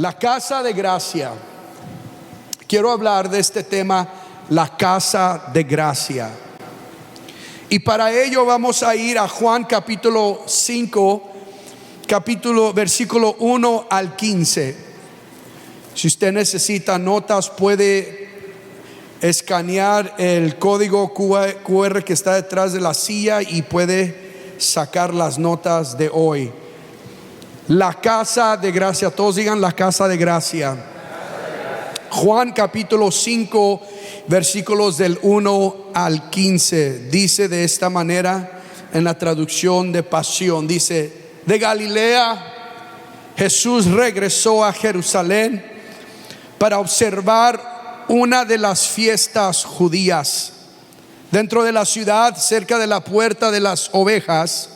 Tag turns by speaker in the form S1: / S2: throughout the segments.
S1: La casa de gracia. Quiero hablar de este tema, la casa de gracia. Y para ello vamos a ir a Juan capítulo 5, versículo 1 al 15. Si usted necesita notas, puede escanear el código QR que está detrás de la silla y puede sacar las notas de hoy. La casa de gracia. Todos digan la casa de gracia. Juan capítulo 5 versículos del 1 al 15. Dice de esta manera en la traducción de Pasión. Dice: de Galilea Jesús regresó a Jerusalén para observar una de las fiestas judías. Dentro de la ciudad, cerca de la puerta de las ovejas,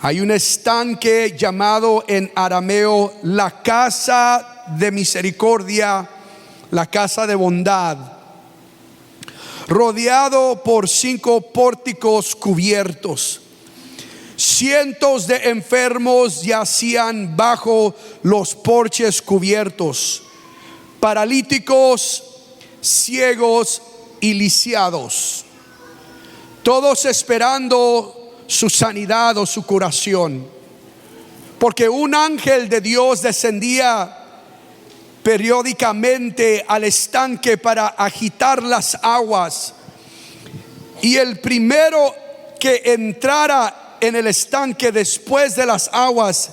S1: hay un estanque llamado en arameo la casa de misericordia, la casa de bondad, rodeado por 5 pórticos cubiertos. Cientos de enfermos yacían bajo los porches cubiertos, paralíticos, ciegos y lisiados, todos esperando su sanidad o su curación. Porque un ángel de Dios descendía periódicamente al estanque para agitar las aguas, y el primero que entrara en el estanque después de las aguas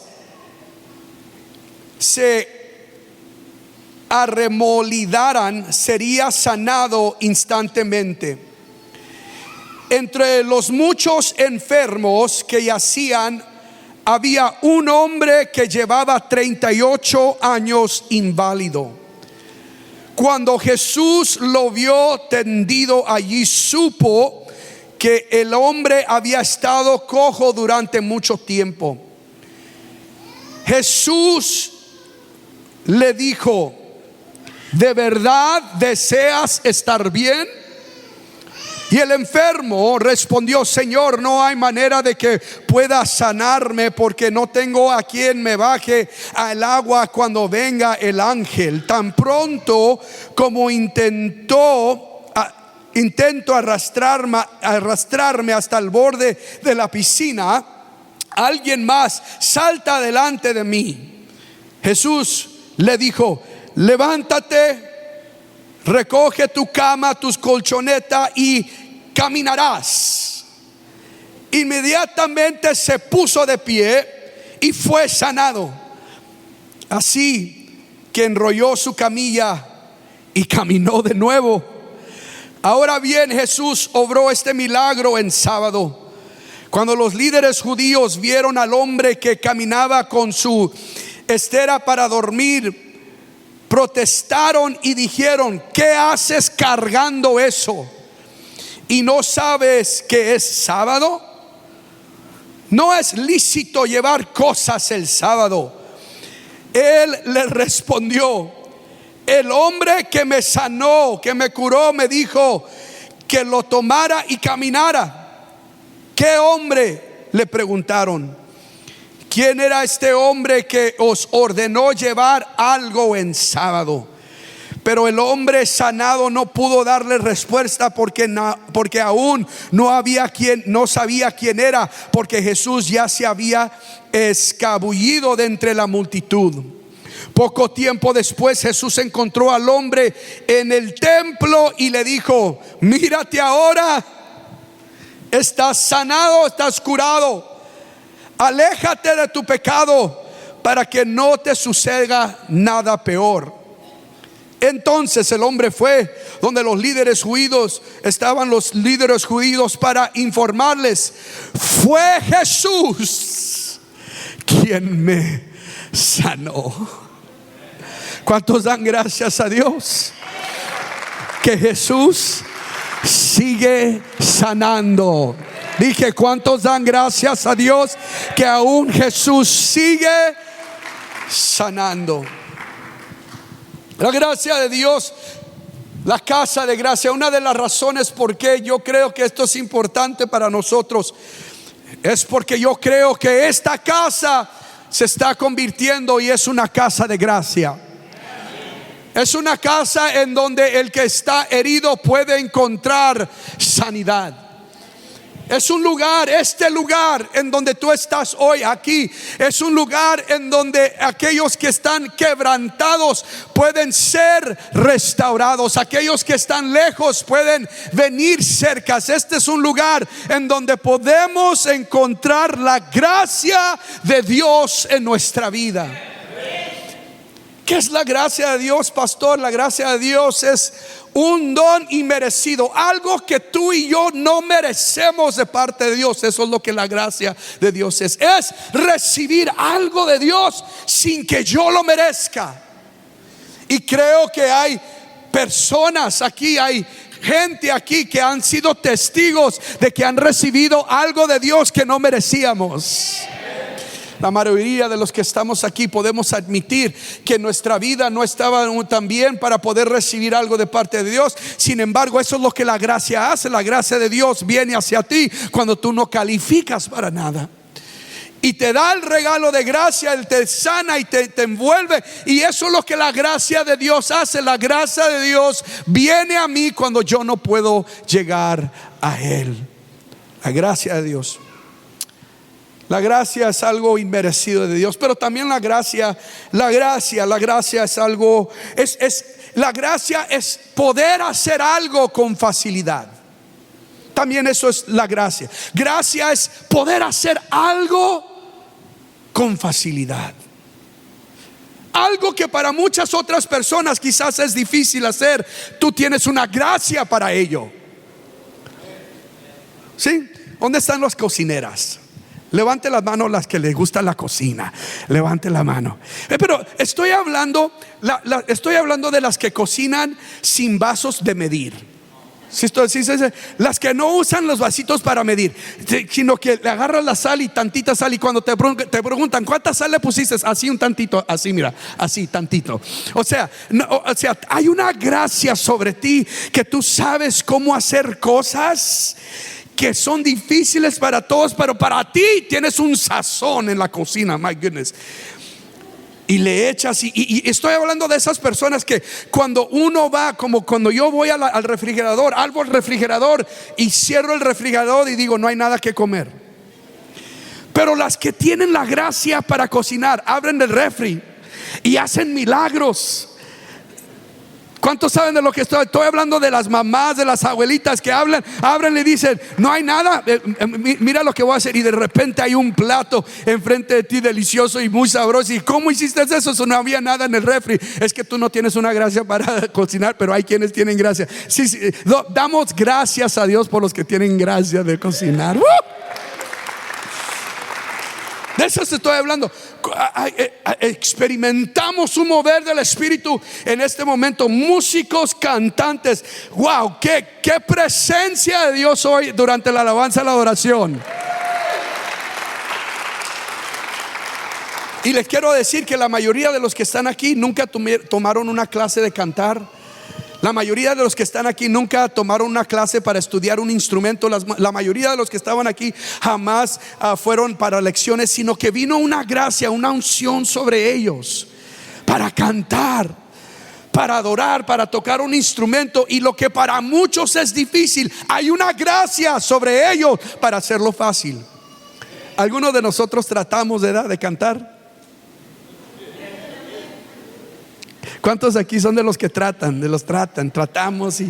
S1: se arremolidaran sería sanado instantáneamente. Entre los muchos enfermos que yacían había un hombre que llevaba 38 años inválido. Cuando Jesús lo vio tendido allí, supo que el hombre había estado cojo durante mucho tiempo. Jesús le dijo: ¿de verdad deseas estar bien? Y el enfermo respondió: Señor, no hay manera de que pueda sanarme, porque no tengo a quien me baje al agua cuando venga el ángel. Tan pronto como intento arrastrarme hasta el borde de la piscina, alguien más salta delante de mí. Jesús le dijo: levántate, recoge tu cama, tus colchonetas y caminarás. Inmediatamente se puso de pie y fue sanado. Así que enrolló su camilla y caminó de nuevo. Ahora bien, Jesús obró este milagro en sábado. Cuando los líderes judíos vieron al hombre que caminaba con su estera para dormir, protestaron y dijeron: ¿qué haces cargando eso? ¿Y no sabes que es sábado? No es lícito llevar cosas el sábado. Él le respondió: el hombre que me sanó, que me curó, me dijo que lo tomara y caminara. ¿Qué hombre?, le preguntaron. ¿Quién era este hombre que os ordenó llevar algo en sábado? Pero el hombre sanado no pudo darle respuesta porque aún no sabía quién era, porque Jesús ya se había escabullido de entre la multitud. Poco tiempo después, Jesús encontró al hombre en el templo y le dijo: mírate ahora, estás sanado, estás curado. Aléjate de tu pecado para que no te suceda nada peor. Entonces el hombre fue donde los líderes judíos estaban, para informarles: fue Jesús quien me sanó. ¿Cuántos dan gracias a Dios que Jesús sigue sanando? Dije: ¿cuántos dan gracias a Dios que aún Jesús sigue sanando? La gracia de Dios, la casa de gracia. Una de las razones por qué yo creo que esto es importante para nosotros es porque yo creo que esta casa se está convirtiendo y es una casa de gracia. Es una casa en donde el que está herido puede encontrar sanidad. Es un lugar, este lugar en donde tú estás hoy aquí, es un lugar en donde aquellos que están quebrantados pueden ser restaurados. Aquellos que están lejos pueden venir cerca. Este es un lugar en donde podemos encontrar la gracia de Dios en nuestra vida. ¿Qué es la gracia de Dios, pastor? La gracia de Dios es un don inmerecido, algo que tú y yo no merecemos de parte de Dios. Eso es lo que la gracia de Dios es recibir algo de Dios sin que yo lo merezca. Y creo que hay personas aquí, hay gente aquí que han sido testigos de que han recibido algo de Dios que no merecíamos. La mayoría de los que estamos aquí podemos admitir que nuestra vida no estaba tan bien para poder recibir algo de parte de Dios. Sin embargo, eso es lo que la gracia hace. La gracia de Dios viene hacia ti cuando tú no calificas para nada, y te da el regalo de gracia. Él te sana y te envuelve. Y eso es lo que la gracia de Dios hace. La gracia de Dios viene a mí cuando yo no puedo llegar a Él. La gracia de Dios. La gracia es algo inmerecido de Dios, pero también la gracia es algo, la gracia es poder hacer algo con facilidad. También eso es la gracia. Gracia es poder hacer algo con facilidad. Algo que para muchas otras personas quizás es difícil hacer, tú tienes una gracia para ello. ¿Sí? ¿Dónde están las cocineras? Levante las manos las que les gusta la cocina. Levante la mano. Pero estoy hablando de las que cocinan sin vasos de medir. Las que no usan los vasitos para medir, sino que le agarras la sal y tantita sal. Y cuando te preguntan ¿cuánta sal le pusiste? Así un tantito, así mira, así tantito. O sea, hay una gracia sobre ti que tú sabes cómo hacer cosas que son difíciles para todos, pero para ti tienes un sazón en la cocina. My goodness. Y le echas y estoy hablando de esas personas que cuando uno va, como cuando yo voy al refrigerador, abro el refrigerador y cierro el refrigerador y digo no hay nada que comer. Pero las que tienen la gracia para cocinar, abren el refri y hacen milagros. ¿Cuántos saben de lo que estoy hablando? De las mamás, de las abuelitas que abren y dicen no hay nada, mira lo que voy a hacer. Y de repente hay un plato enfrente de ti delicioso y muy sabroso. ¿Y cómo hiciste eso? Eso no había nada en el refri. Es que tú no tienes una gracia para cocinar, pero hay quienes tienen gracia. Sí, damos gracias a Dios por los que tienen gracia de cocinar. De eso te estoy hablando. Experimentamos un mover del Espíritu en este momento. Músicos, cantantes. Wow, qué presencia de Dios hoy durante la alabanza y la adoración. Y les quiero decir que la mayoría de los que están aquí nunca tomaron una clase de cantar. La mayoría de los que están aquí nunca tomaron una clase para estudiar un instrumento. La mayoría de los que estaban aquí jamás fueron para lecciones, sino que vino una gracia, una unción sobre ellos para cantar, para adorar, para tocar un instrumento. Y lo que para muchos es difícil, hay una gracia sobre ellos para hacerlo fácil. Algunos de nosotros tratamos de cantar. ¿Cuántos aquí son de los que tratamos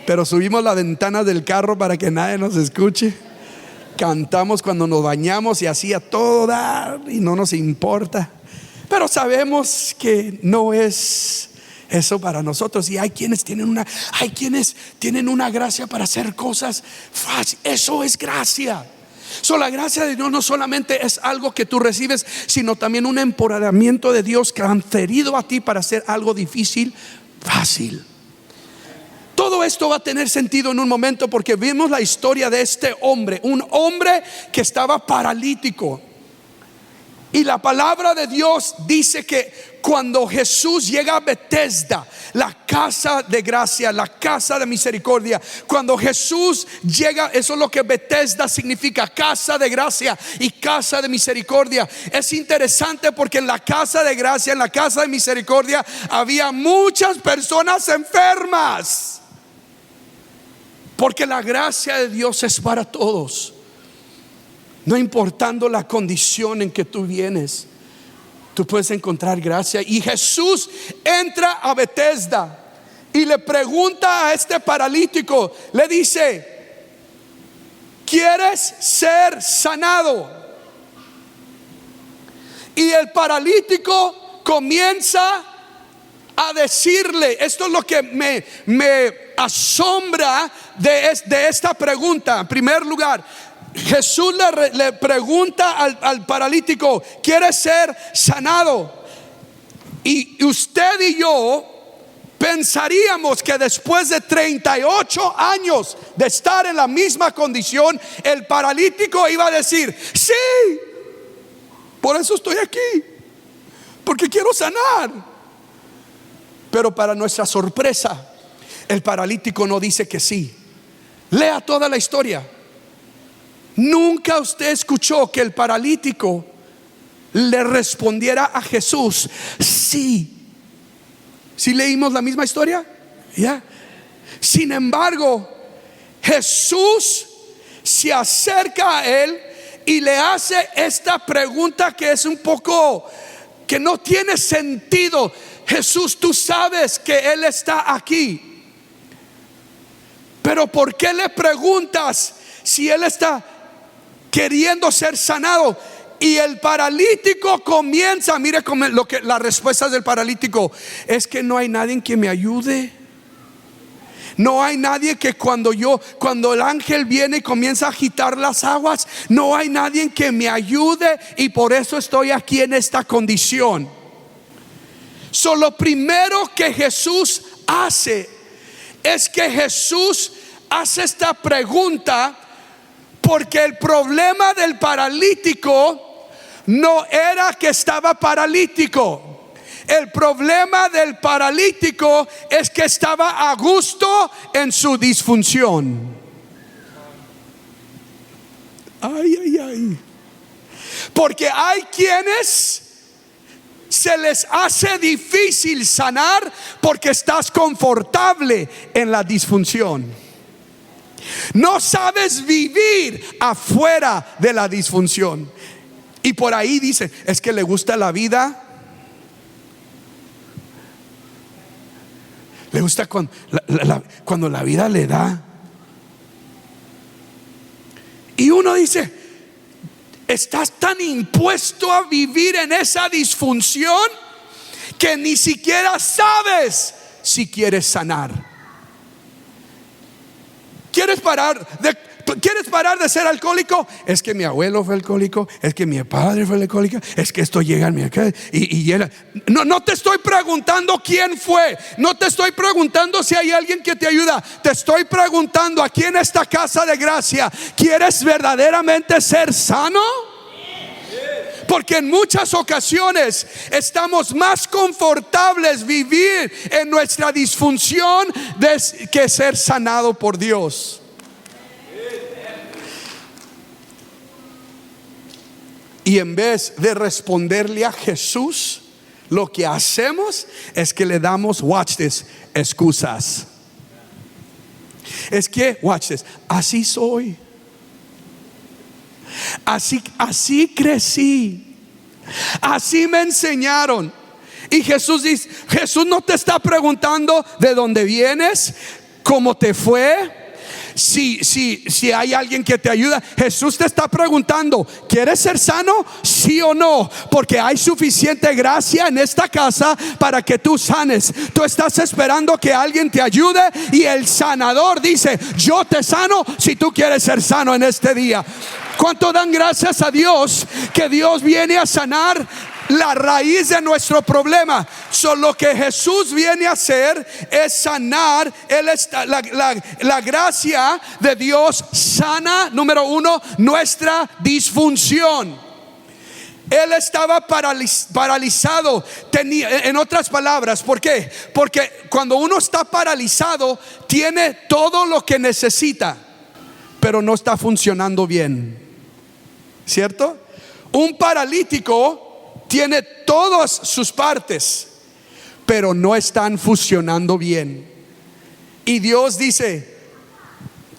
S1: pero subimos la ventana del carro para que nadie nos escuche? Cantamos cuando nos bañamos y así a todo dar y no nos importa. Pero sabemos que no es eso para nosotros. Y hay quienes tienen una gracia para hacer cosas fáciles. Eso es gracia. La gracia de Dios no solamente es algo que tú recibes, sino también un empoderamiento de Dios transferido a ti para hacer algo difícil fácil. Todo esto va a tener sentido en un momento, porque vimos la historia de este hombre, un hombre que estaba paralítico. Y la palabra de Dios dice que cuando Jesús llega a Betesda, la casa de gracia, la casa de misericordia, cuando Jesús llega, eso es lo que Betesda significa, casa de gracia y casa de misericordia. Es interesante porque en la casa de gracia, en la casa de misericordia, había muchas personas enfermas, porque la gracia de Dios es para todos, no importando la condición en que tú vienes. Tú puedes encontrar gracia. Y Jesús entra a Betesda y le pregunta a este paralítico, le dice: ¿quieres ser sanado? Y el paralítico comienza a decirle, esto es lo que me asombra de esta pregunta. En primer lugar, Jesús le pregunta al paralítico: ¿quieres ser sanado? Y usted y yo pensaríamos que después de 38 años de estar en la misma condición, el paralítico iba a decir: sí, por eso estoy aquí, porque quiero sanar. Pero para nuestra sorpresa, el paralítico no dice que sí. Lea toda la historia. Nunca usted escuchó que el paralítico le respondiera a Jesús: sí. ¿Sí leímos la misma historia? ¿Ya? Sin embargo, Jesús se acerca a él y le hace esta pregunta que es un poco, que no tiene sentido. Jesús, tú sabes que él está aquí, pero ¿por qué le preguntas si él está queriendo ser sanado? Y el paralítico comienza, mire lo que la respuesta del paralítico es: que no hay nadie que me ayude. No hay nadie que cuando el ángel viene y comienza a agitar las aguas, no hay nadie que me ayude, y por eso estoy aquí en esta condición. Lo primero que Jesús hace es que Jesús hace esta pregunta, porque el problema del paralítico no era que estaba paralítico. El problema del paralítico es que estaba a gusto en su disfunción. Ay, ay, ay. Porque hay quienes se les hace difícil sanar porque estás confortable en la disfunción. No sabes vivir afuera de la disfunción. Y por ahí dicen: es que le gusta la vida. Le gusta cuando la vida le da. Y uno dice: estás tan impuesto a vivir en esa disfunción que ni siquiera sabes si quieres sanar. ¿Quieres parar de ser alcohólico? Es que mi abuelo fue alcohólico, es que mi padre fue alcohólico, es que esto llega en mi acá y era. No te estoy preguntando quién fue, no te estoy preguntando si hay alguien que te ayuda. Te estoy preguntando: aquí en esta casa de gracia, ¿quieres verdaderamente ser sano? Porque en muchas ocasiones estamos más confortables vivir en nuestra disfunción que ser sanado por Dios. Y en vez de responderle a Jesús, lo que hacemos es que le damos, watch this, excusas. Es que, watch this, así soy. Así crecí, así me enseñaron. Y Jesús dice: Jesús no te está preguntando de dónde vienes, cómo te fue, si hay alguien que te ayuda. Jesús te está preguntando: ¿quieres ser sano? Sí o no, porque hay suficiente gracia en esta casa para que tú sanes. Tú estás esperando que alguien te ayude, y el sanador dice: yo te sano si tú quieres ser sano en este día. ¿Cuánto dan gracias a Dios que Dios viene a sanar la raíz de nuestro problema? Lo que Jesús viene a hacer es sanar. La gracia de Dios sana, número uno, nuestra disfunción. Él estaba paralizado. En otras palabras, ¿por qué? Porque cuando uno está paralizado, tiene todo lo que necesita, pero no está funcionando bien, ¿cierto? Un paralítico tiene todas sus partes, pero no están funcionando bien. Y Dios dice: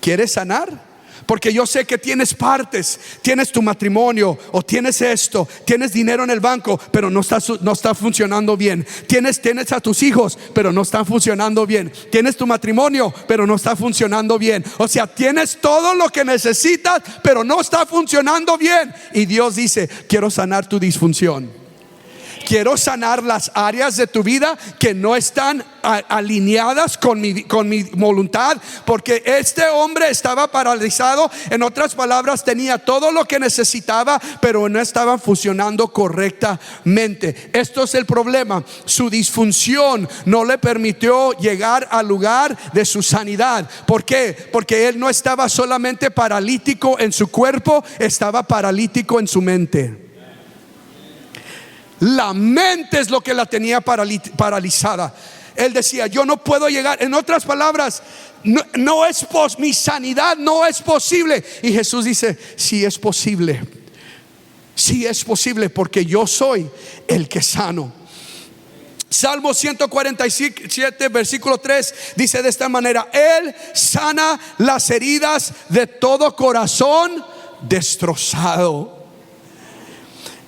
S1: ¿quieres sanar? Porque yo sé que tienes partes, tienes tu matrimonio, o tienes esto, tienes dinero en el banco, pero no está funcionando bien. Tienes a tus hijos, pero no están funcionando bien. Tienes tu matrimonio, pero no está funcionando bien. O sea, tienes todo lo que necesitas, pero no está funcionando bien. Y Dios dice: quiero sanar tu disfunción. Quiero sanar las áreas de tu vida que no están alineadas con mi voluntad. Porque este hombre estaba paralizado. En otras palabras, tenía todo lo que necesitaba, pero no estaba funcionando correctamente. Esto es el problema. Su disfunción no le permitió llegar al lugar de su sanidad. ¿Por qué? Porque él no estaba solamente paralítico en su cuerpo, estaba paralítico en su mente. La mente es lo que la tenía paralizada. Él decía: yo no puedo llegar. En otras palabras, mi sanidad no es posible. Y Jesús dice: sí es posible. Sí es posible, porque yo soy el que sano. Salmo 147 versículo 3 dice de esta manera: Él sana las heridas de todo corazón destrozado.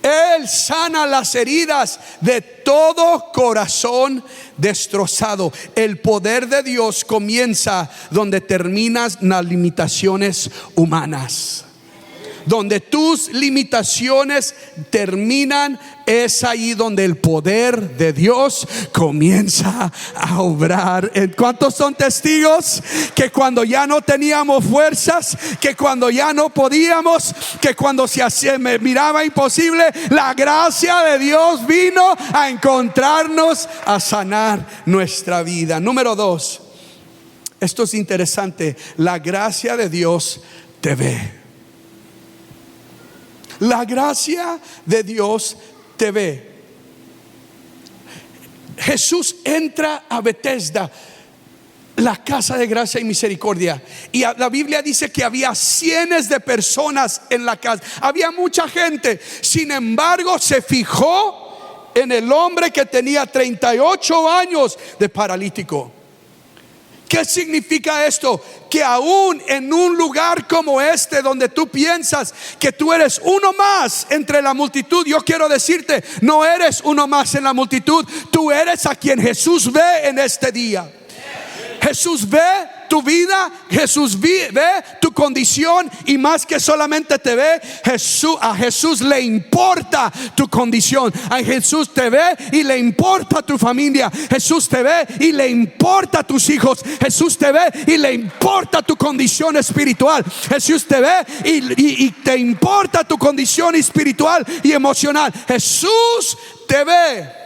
S1: Él sana las heridas de todo corazón destrozado. El poder de Dios comienza donde terminan las limitaciones humanas. Donde tus limitaciones terminan, es ahí donde el poder de Dios comienza a obrar. ¿Cuántos son testigos que cuando ya no teníamos fuerzas, que cuando ya no podíamos, que cuando me miraba imposible, la gracia de Dios vino a encontrarnos, a sanar nuestra vida? Número 2, esto es interesante: la gracia de Dios te ve. La gracia de Dios te ve. Jesús entra a Betesda, la casa de gracia y misericordia, y la Biblia dice que había cientos de personas en la casa. Había mucha gente. Sin embargo, se fijó en el hombre que tenía 38 años de paralítico. ¿Qué significa esto? Que aún en un lugar como este, donde tú piensas que tú eres uno más entre la multitud, yo quiero decirte: no eres uno más en la multitud. Tú eres a quien Jesús ve en este día. Jesús ve tu vida, Jesús ve tu condición, y más que solamente te ve, a Jesús le importa tu condición. A Jesús te ve y le importa tu familia. Jesús te ve y le importa tus hijos. Jesús te ve y le importa tu condición espiritual. Jesús te ve y te importa tu condición espiritual y emocional. Jesús te ve.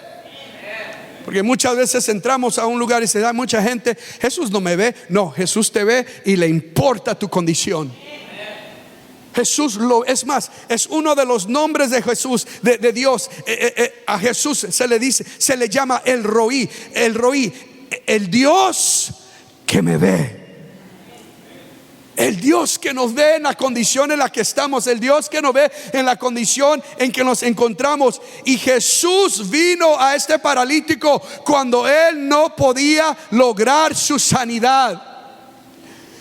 S1: Porque muchas veces entramos a un lugar y se da mucha gente: Jesús no me ve. No, Jesús te ve y le importa tu condición. Jesús es más, es uno de los nombres de Jesús, de Dios. A Jesús se le llama el Roí, el Dios que me ve. El Dios que nos ve en la condición en la que estamos, el Dios que nos ve en la condición en que nos encontramos. Y Jesús vino a este paralítico cuando él no podía lograr su sanidad.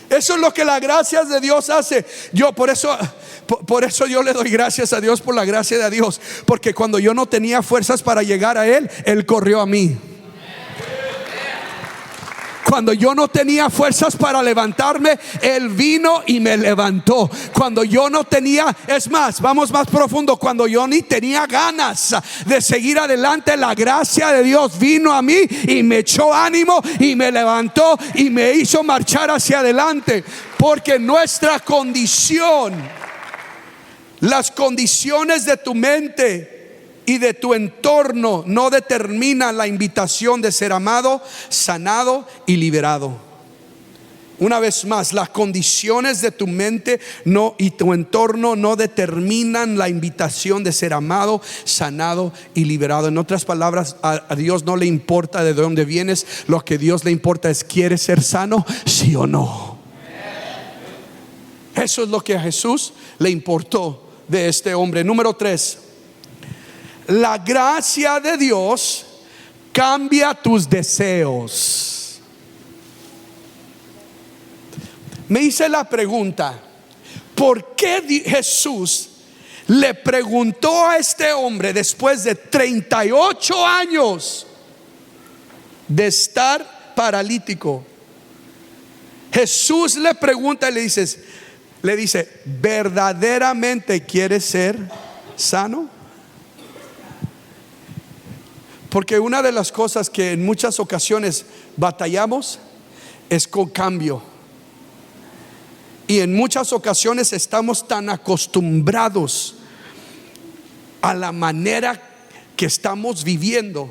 S1: Eso es lo que la gracia de Dios hace. Por eso yo le doy gracias a Dios por la gracia de Dios, porque cuando yo no tenía fuerzas para llegar a Él, Él corrió a mí. Cuando yo no tenía fuerzas para levantarme, Él vino y me levantó. Cuando yo no tenía, es más, vamos más profundo, cuando yo ni tenía ganas de seguir adelante, la gracia de Dios vino a mí y me echó ánimo y me levantó y me hizo marchar hacia adelante. Porque nuestra condición, las condiciones de tu mente y de tu entorno no determina la invitación de ser amado, sanado y liberado. Una vez más, las condiciones de tu mente y tu entorno no determinan la invitación de ser amado, sanado y liberado. En otras palabras, a Dios no le importa de dónde vienes. Lo que a Dios le importa es: ¿quieres ser sano? Sí o no. Eso es lo que a Jesús le importó de este hombre. Número 3, la gracia de Dios cambia tus deseos. Me hice la pregunta: ¿por qué Jesús le preguntó a este hombre, después de 38 años de estar paralítico? Jesús le pregunta y le dice: ¿verdaderamente quieres ser sano? Porque una de las cosas que en muchas ocasiones batallamos es con cambio. Y en muchas ocasiones estamos tan acostumbrados a la manera que estamos viviendo,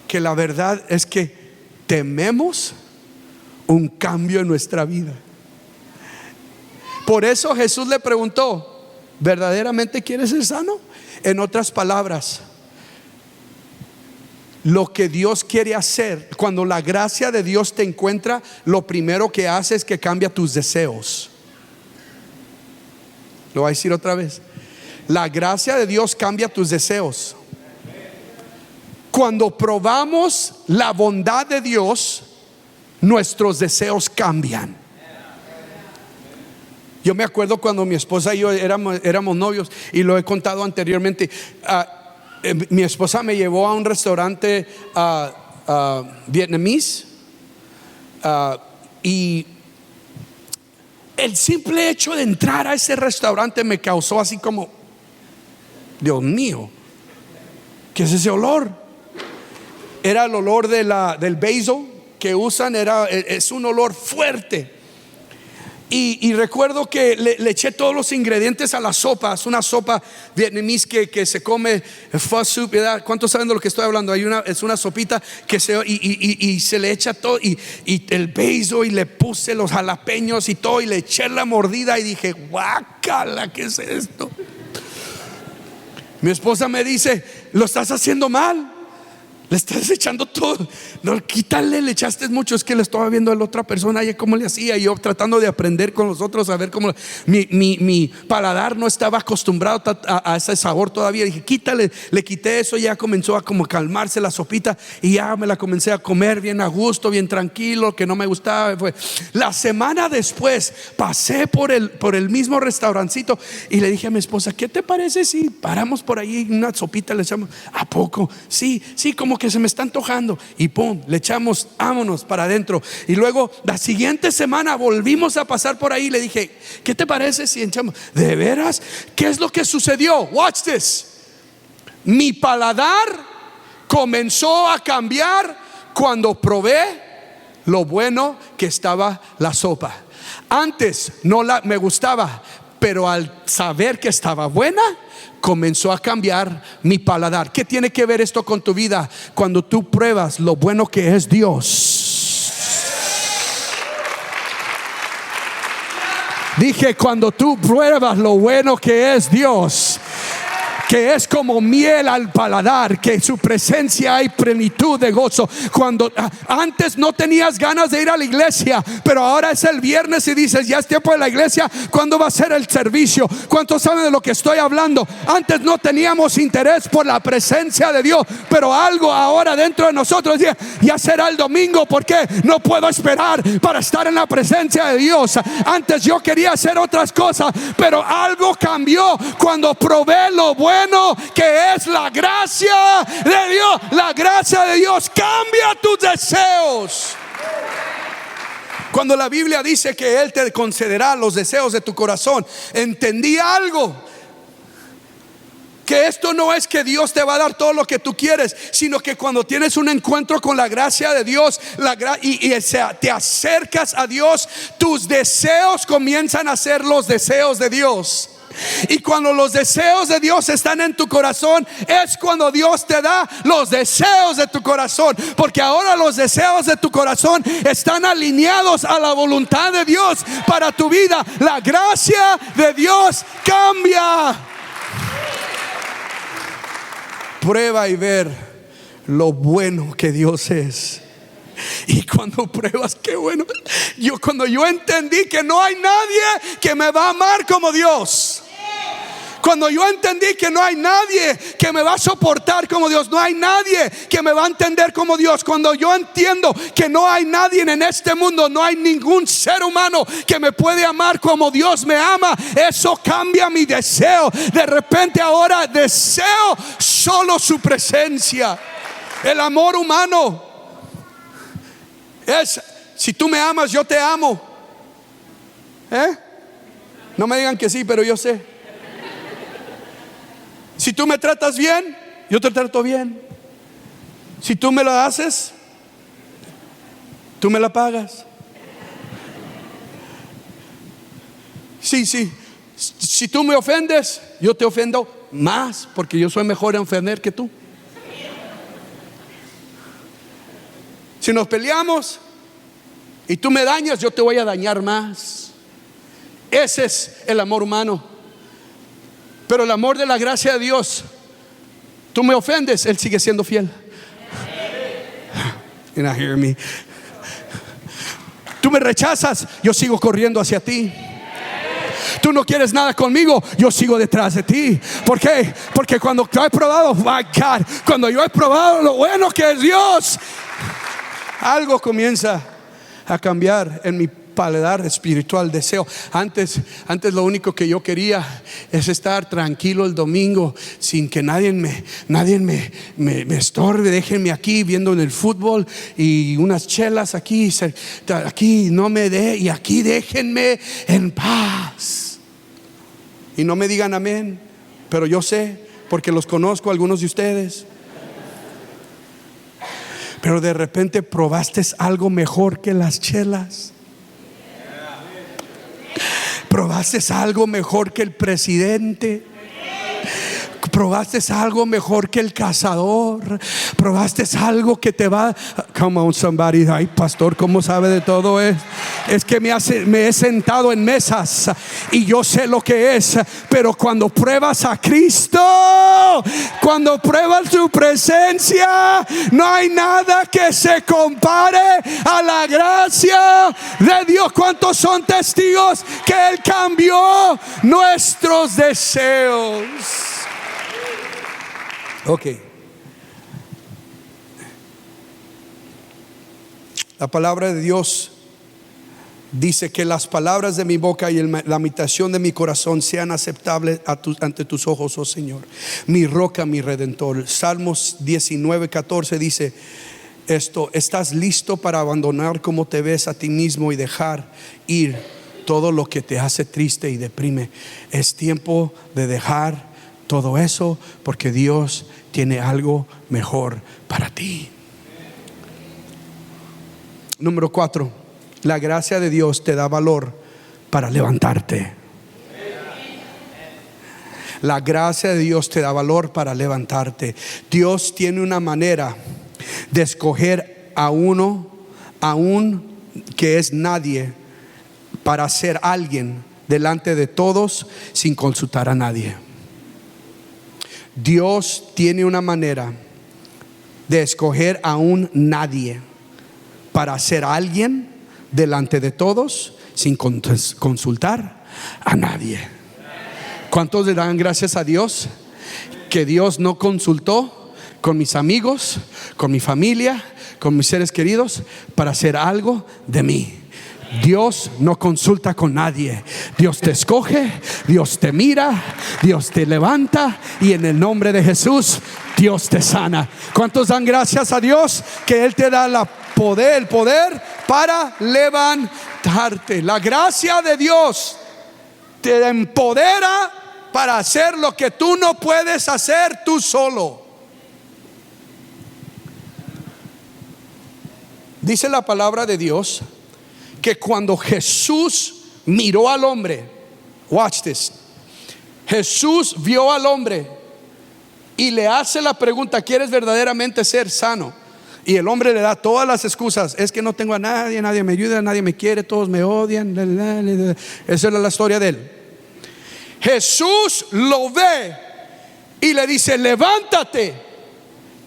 S1: que la verdad es que tememos un cambio en nuestra vida. Por eso Jesús le preguntó: ¿verdaderamente quieres ser sano? En otras palabras, lo que Dios quiere hacer, cuando la gracia de Dios te encuentra, lo primero que hace es que cambia tus deseos. Lo voy a decir otra vez: la gracia de Dios cambia tus deseos. Cuando probamos la bondad de Dios, nuestros deseos cambian. Yo me acuerdo cuando mi esposa y yo éramos novios, y lo he contado anteriormente. Mi esposa me llevó a un restaurante vietnamés, y el simple hecho de entrar a ese restaurante me causó así como: Dios mío, ¿qué es ese olor? Era el olor del basil que usan. Es un olor fuerte. Y recuerdo que le eché todos los ingredientes a la sopa. Es una sopa vietnamés que se come, pho soup, ¿verdad? ¿Cuántos saben de lo que estoy hablando? Es una sopita que se le echa todo, y el basil, y le puse los jalapeños y todo, y le eché la mordida y dije: guácala, ¿qué es esto? Mi esposa me dice: lo estás haciendo mal, le estás echando todo. No, quítale, le echaste mucho. Es que le estaba viendo a la otra persona y cómo le hacía, y yo tratando de aprender con los otros, a ver cómo. Mi paladar no estaba acostumbrado a ese sabor todavía. Dije: quítale. Le quité eso, ya comenzó a como calmarse la sopita, y ya me la comencé a comer bien a gusto, bien tranquilo, que no me gustaba. La semana después pasé por el mismo restaurancito, y le dije a mi esposa: ¿qué te parece si paramos por ahí una sopita, le echamos? ¿A poco? Sí, como que se me está antojando. Y pum, le echamos, vámonos para adentro. Y luego la siguiente semana volvimos a pasar por ahí. Le dije: ¿qué te parece si echamos? ¿De veras? ¿Qué es lo que sucedió? Watch this. Mi paladar comenzó a cambiar cuando probé lo bueno que estaba la sopa. Antes no me gustaba, pero al saber que estaba buena, comenzó a cambiar mi paladar. ¿Qué tiene que ver esto con tu vida? Cuando tú pruebas lo bueno que es Dios. Dije: cuando tú pruebas lo bueno que es Dios, que es como miel al paladar, que en su presencia hay plenitud de gozo. Cuando antes no tenías ganas de ir a la iglesia, pero ahora es el viernes y dices: ya es tiempo de la iglesia, ¿cuándo va a ser el servicio? ¿Cuántos saben de lo que estoy hablando? Antes no teníamos interés por la presencia de Dios, pero algo ahora dentro de nosotros dice: ya será el domingo, porque no puedo esperar para estar en la presencia de Dios. Antes yo quería hacer otras cosas, pero algo cambió cuando probé lo bueno que es la gracia de Dios. La gracia de Dios cambia tus deseos. Cuando la Biblia dice que Él te concederá los deseos de tu corazón, entendí algo: que esto no es que Dios te va a dar todo lo que tú quieres, sino que cuando tienes un encuentro con la gracia de Dios, te acercas a Dios, tus deseos comienzan a ser los deseos de Dios. Y cuando los deseos de Dios están en tu corazón, es cuando Dios te da los deseos de tu corazón. Porque ahora los deseos de tu corazón están alineados a la voluntad de Dios para tu vida. La gracia de Dios cambia. Prueba y ver lo bueno que Dios es. Y cuando pruebas, qué bueno. Cuando yo entendí que no hay nadie que me va a amar como Dios. Cuando yo entendí que no hay nadie que me va a soportar como Dios, no hay nadie que me va a entender como Dios. Cuando yo entiendo que no hay nadie en este mundo, no hay ningún ser humano que me puede amar como Dios me ama, eso cambia mi deseo. De repente ahora deseo solo su presencia. El amor humano es: si tú me amas, yo te amo. No me digan que sí, pero yo sé. Si tú me tratas bien, yo te trato bien. Si tú me lo haces, tú me la pagas. Sí. Si tú me ofendes, yo te ofendo más, porque yo soy mejor en ofender que tú. Si nos peleamos y tú me dañas, yo te voy a dañar más. Ese es el amor humano. Pero el amor de la gracia de Dios, tú me ofendes, Él sigue siendo fiel. You're not hearing me. Tú me rechazas, yo sigo corriendo hacia ti. Tú no quieres nada conmigo, yo sigo detrás de ti. ¿Por qué? Porque cuando yo he probado, my God, cuando yo he probado lo bueno que es Dios, algo comienza a cambiar en mi paladar espiritual, deseo. Antes lo único que yo quería es estar tranquilo el domingo sin que nadie me estorbe. Déjenme aquí viendo en el fútbol y unas chelas aquí no me dé, y aquí déjenme en paz. Y no me digan amén, pero yo sé, porque los conozco algunos de ustedes. Pero de repente probaste algo mejor que las chelas. Probaste algo mejor que el presidente. Probaste algo mejor que el cazador. Probaste algo que te va. Come on somebody. Ay, pastor, ¿cómo sabe de todo esto? Es que me he sentado en mesas y yo sé lo que es. Pero cuando pruebas a Cristo, cuando pruebas su presencia, no hay nada que se compare a la gracia de Dios. ¿Cuántos son testigos que Él cambió nuestros deseos? Ok. La palabra de Dios dice que las palabras de mi boca y la meditación de mi corazón sean aceptables ante tus ojos, oh Señor, mi roca, mi redentor. Salmos 19:14 dice esto: ¿estás listo para abandonar como te ves a ti mismo y dejar ir todo lo que te hace triste y deprime? Es tiempo de dejar todo eso, porque Dios tiene algo mejor para ti. Número 4, la gracia de Dios te da valor para levantarte. La gracia de Dios te da valor para levantarte. Dios tiene una manera de escoger a uno, aún que es nadie, para ser alguien delante de todos sin consultar a nadie. Dios tiene una manera de escoger a un nadie para ser alguien delante de todos sin consultar a nadie. ¿Cuántos le dan gracias a Dios que Dios no consultó con mis amigos, con mi familia, con mis seres queridos para hacer algo de mí? Dios no consulta con nadie. Dios te escoge, Dios te mira, Dios te levanta, y en el nombre de Jesús Dios te sana. ¿Cuántos dan gracias a Dios que Él te da el poder para levantarte? La gracia de Dios te empodera para hacer lo que tú no puedes hacer tú solo. Dice la palabra de Dios que cuando Jesús miró al hombre, watch this, Jesús vio al hombre y le hace la pregunta: ¿quieres verdaderamente ser sano? Y el hombre le da todas las excusas: es que no tengo a nadie, nadie me ayuda, nadie me quiere, todos me odian. Esa es la historia de él. Jesús lo ve y le dice: levántate,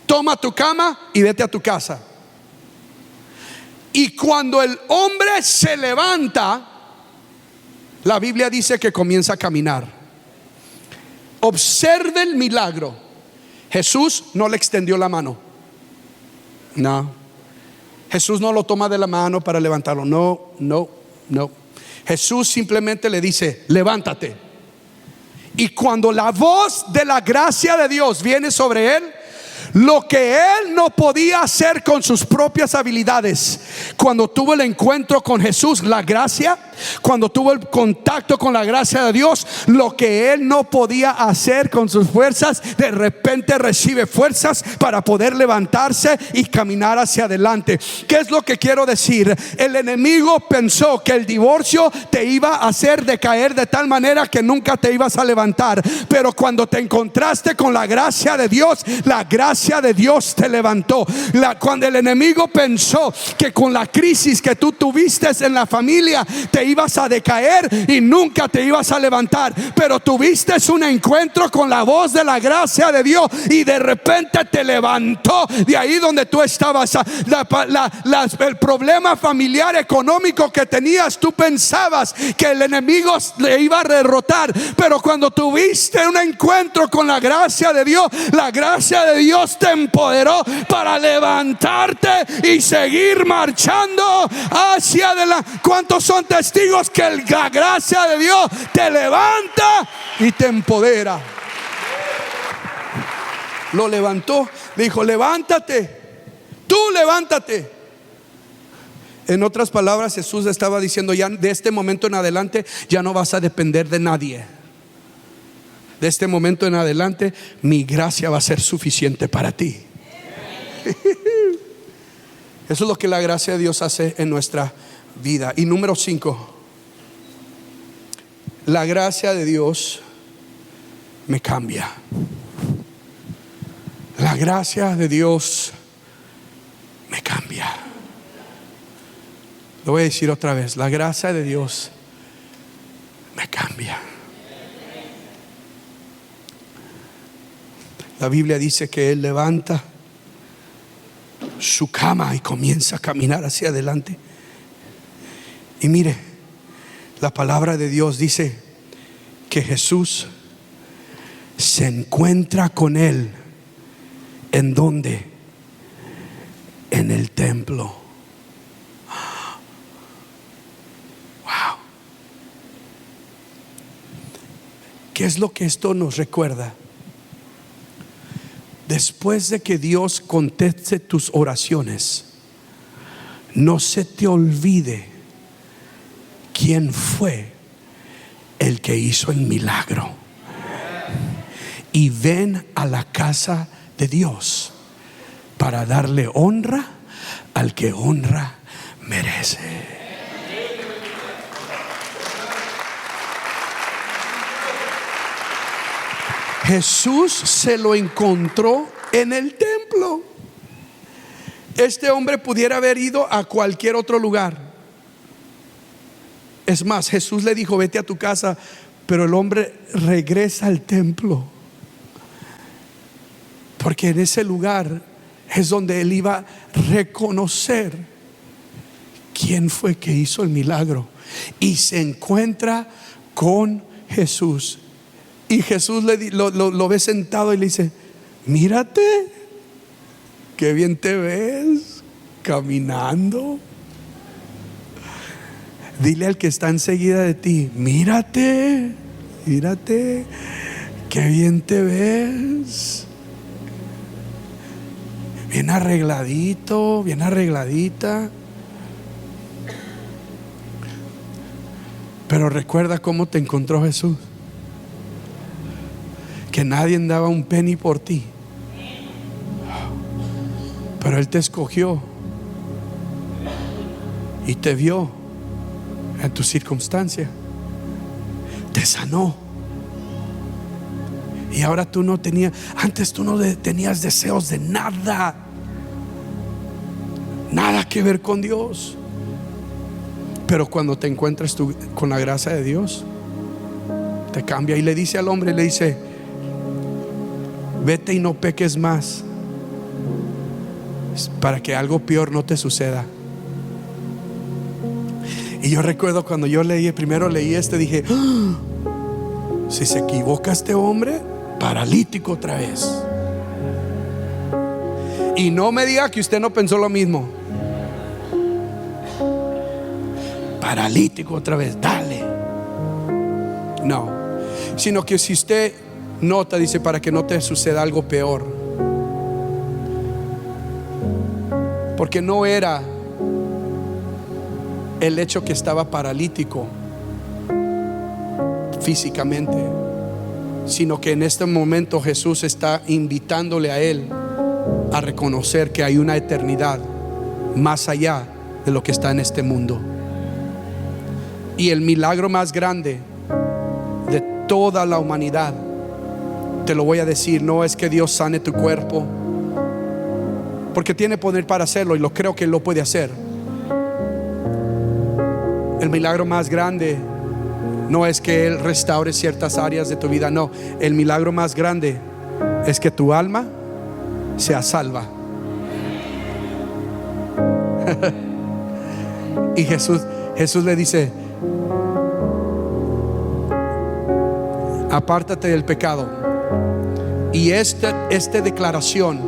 S1: toma tu cama y vete a tu casa. Y cuando el hombre se levanta, la Biblia dice que comienza a caminar. Observe el milagro. Jesús no le extendió la mano. No. Jesús no lo toma de la mano para levantarlo. No. Jesús simplemente le dice: levántate. Y cuando la voz de la gracia de Dios viene sobre él, lo que él no podía hacer con sus propias habilidades, cuando tuvo el encuentro con Jesús, la gracia, cuando tuvo el contacto con la gracia de Dios, lo que él no podía hacer con sus fuerzas, de repente recibe fuerzas para poder levantarse y caminar hacia adelante. ¿Qué es lo que quiero decir? El enemigo pensó que el divorcio te iba a hacer decaer de tal manera que nunca te ibas a levantar, pero cuando te encontraste con la gracia de Dios, la gracia de Dios te levantó. Cuando el enemigo pensó que con la crisis que tú tuviste en la familia te ibas a decaer y nunca te ibas a levantar, pero tuviste un encuentro con la voz de la gracia de Dios y de repente te levantó de ahí donde tú estabas. El problema familiar económico que tenías, tú pensabas que el enemigo le iba a derrotar, pero cuando tuviste un encuentro con la gracia de Dios, la gracia de Dios te empoderó para levantarte y seguir marchando hacia adelante. ¿Cuántos son testigos que la gracia de Dios te levanta y te empodera? Lo levantó, dijo: levántate, tú levántate. En otras palabras, Jesús estaba diciendo: ya de este momento en adelante ya no vas a depender de nadie. De este momento en adelante mi gracia va a ser suficiente para ti. Eso es lo que la gracia de Dios hace en nuestra vida. Y número 5, la gracia de Dios me cambia. La gracia de Dios me cambia. Lo voy a decir otra vez: la gracia de Dios me cambia. La Biblia dice que él levanta su cama y comienza a caminar hacia adelante. Y mire, la palabra de Dios dice que Jesús se encuentra con él. ¿En dónde? En el templo. Wow. ¿Qué es lo que esto nos recuerda? Después de que Dios conteste tus oraciones, no se te olvide quién fue el que hizo el milagro. Y ven a la casa de Dios para darle honra al que honra merece. Jesús se lo encontró en el templo. Este hombre pudiera haber ido a cualquier otro lugar. Es más, Jesús le dijo: vete a tu casa, pero el hombre regresa al templo, porque en ese lugar es donde él iba a reconocer quién fue que hizo el milagro. Y se encuentra con Jesús. Y Jesús lo ve sentado y le dice: mírate, qué bien te ves caminando. Dile al que está enseguida de ti: mírate, qué bien te ves. Bien arregladito, bien arregladita. Pero recuerda cómo te encontró Jesús. Que nadie daba un penny por ti, pero Él te escogió y te vio en tu circunstancia, te sanó Y ahora tú no tenías, antes tú no tenías deseos de nada, nada que ver con Dios. Pero cuando te encuentras tú con la gracia de Dios, te cambia. Y le dice al hombre, le dice: vete y no peques más, para que algo peor no te suceda. Y yo recuerdo cuando yo primero leí dije: ¡ah! Si se equivoca este hombre, paralítico otra vez. Y no me diga que usted no pensó lo mismo. Paralítico otra vez, dale. No, sino que si usted nota, dice, para que no te suceda algo peor. Porque no era el hecho que estaba paralítico físicamente, sino que en este momento Jesús está invitándole a él a reconocer que hay una eternidad más allá de lo que está en este mundo. Y el milagro más grande de toda la humanidad, te lo voy a decir, no es que Dios sane tu cuerpo, porque tiene poder para hacerlo, y lo creo que Él lo puede hacer. El milagro más grande no es que Él restaure ciertas áreas de tu vida, no. El milagro más grande es que tu alma sea salva. Y Jesús le dice: apártate del pecado. Y esta declaración,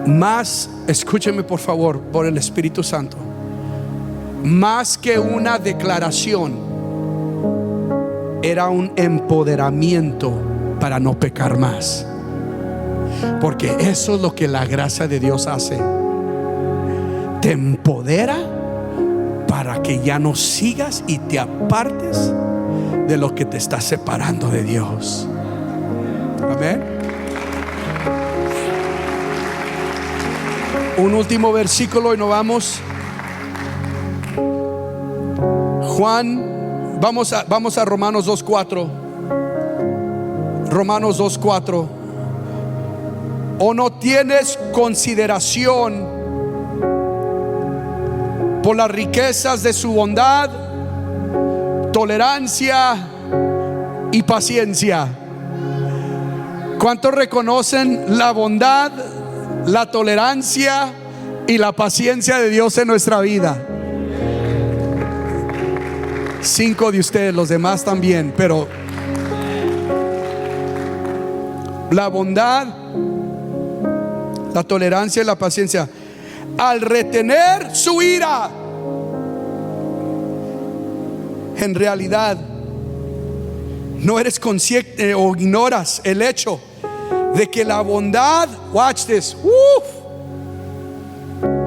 S1: más, escúcheme por favor, por el Espíritu Santo, más que una declaración, era un empoderamiento para no pecar más. Porque eso es lo que la gracia de Dios hace. Te empodera para que ya no sigas y te apartes de lo que te está separando de Dios. Amén. Un último versículo y nos vamos. Juan, vamos a Romanos 2:4. Romanos 2:4. ¿O no tienes consideración por las riquezas de su bondad, tolerancia y paciencia? ¿Cuántos reconocen la bondad, la tolerancia y la paciencia de Dios en nuestra vida? 5 de ustedes, los demás también. Pero la bondad, la tolerancia y la paciencia, al retener su ira, en realidad no eres consciente o ignoras el hecho de que la bondad, watch this,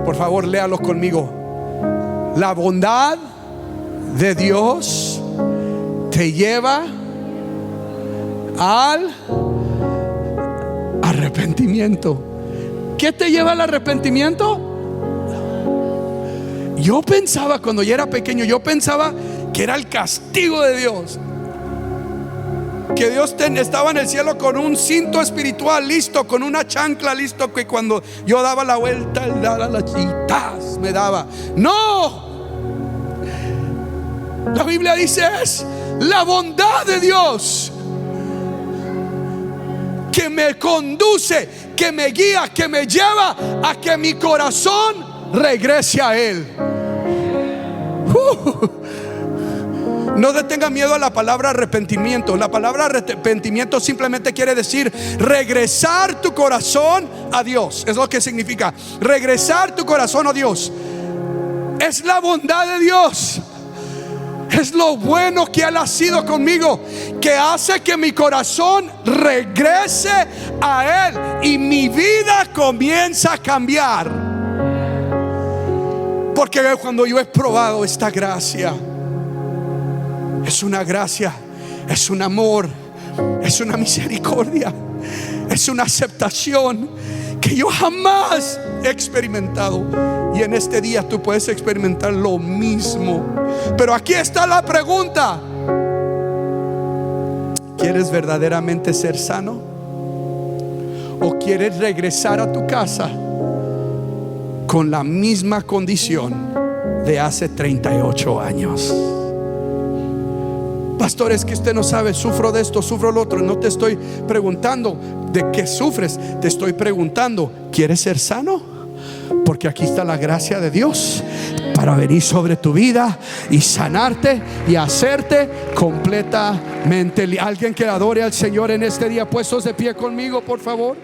S1: por favor léalo conmigo. La bondad de Dios te lleva al arrepentimiento. ¿Qué te lleva al arrepentimiento? Yo pensaba, cuando yo era pequeño, yo pensaba que era el castigo de Dios, que Dios estaba en el cielo con un cinto espiritual listo, con una chancla listo, que cuando yo daba la vuelta, él daba las chitas, me daba. No, la Biblia dice es la bondad de Dios que me conduce, que me guía, que me lleva a que mi corazón regrese a Él. No le tenga miedo a la palabra arrepentimiento. La palabra arrepentimiento simplemente quiere decir regresar tu corazón a Dios. Es lo que significa regresar tu corazón a Dios. Es la bondad de Dios. Es lo bueno que Él ha sido conmigo, que hace que mi corazón regrese a Él y mi vida comienza a cambiar. Porque cuando yo he probado esta gracia, es una gracia, es un amor, es una misericordia, es una aceptación que yo jamás he experimentado. Y en este día tú puedes experimentar lo mismo. Pero aquí está la pregunta: ¿Quieres verdaderamente ser sano? ¿O quieres regresar a tu casa con la misma condición de hace 38 años? Pastor, es que usted no sabe, sufro de esto, sufro lo otro. No te estoy preguntando de qué sufres, te estoy preguntando, ¿quieres ser sano? Porque aquí está la gracia de Dios para venir sobre tu vida y sanarte y hacerte completamente libre. Alguien que adore al Señor en este día, puestos de pie conmigo, por favor.